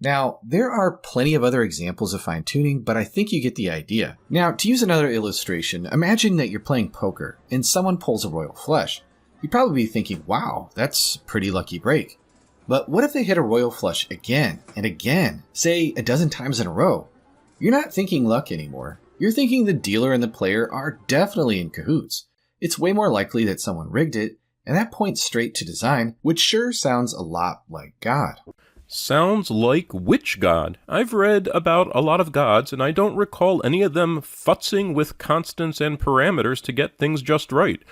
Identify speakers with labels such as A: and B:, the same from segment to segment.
A: Now, there are plenty of other examples of fine-tuning, but I think you get the idea. Now, to use another illustration, imagine that you're playing poker and someone pulls a royal flush. You'd probably be thinking, wow, that's a pretty lucky break. But what if they hit a royal flush again and again, say a dozen times in a row? You're not thinking luck anymore. You're thinking the dealer and the player are definitely in cahoots. It's way more likely that someone rigged it, and that points straight to design, which sure sounds a lot like God.
B: Sounds like which god? I've read about a lot of gods, and I don't recall any of them futzing with constants and parameters to get things just right.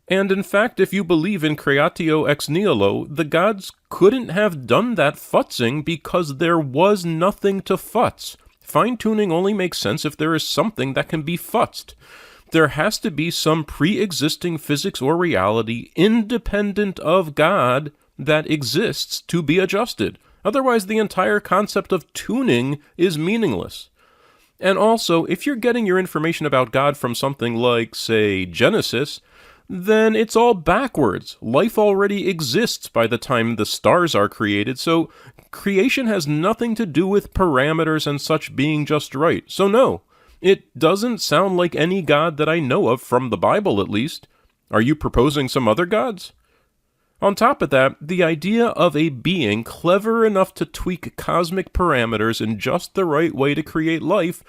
B: And in fact, if you believe in creatio ex nihilo, the gods couldn't have done that futzing because there was nothing to futz. Fine-tuning only makes sense if there is something that can be futzed. There has to be some pre-existing physics or reality independent of God that exists to be adjusted. Otherwise, the entire concept of tuning is meaningless. And also, if you're getting your information about God from something like, say, Genesis, then it's all backwards. Life already exists by the time the stars are created, so creation has nothing to do with parameters and such being just right. So no, it doesn't sound like any god that I know of from the Bible, at least. Are you proposing some other gods? On top of that, the idea of a being clever enough to tweak cosmic parameters in just the right way to create life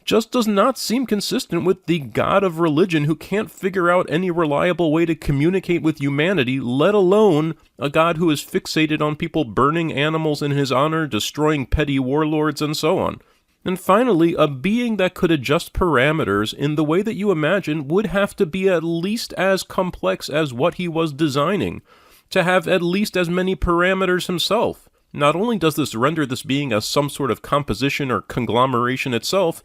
B: just does not seem consistent with the god of religion who can't figure out any reliable way to communicate with humanity, let alone a god who is fixated on people burning animals in his honor, destroying petty warlords, and so on. And finally, a being that could adjust parameters in the way that you imagine would have to be at least as complex as what he was designing, to have at least as many parameters himself. Not only does this render this being as some sort of composition or conglomeration itself,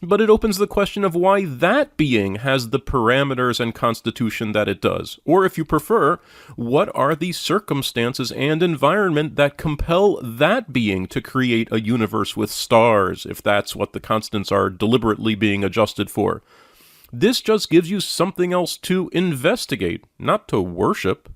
B: but it opens the question of why that being has the parameters and constitution that it does. Or if you prefer, what are the circumstances and environment that compel that being to create a universe with stars, if that's what the constants are deliberately being adjusted for? This just gives you something else to investigate, not to worship.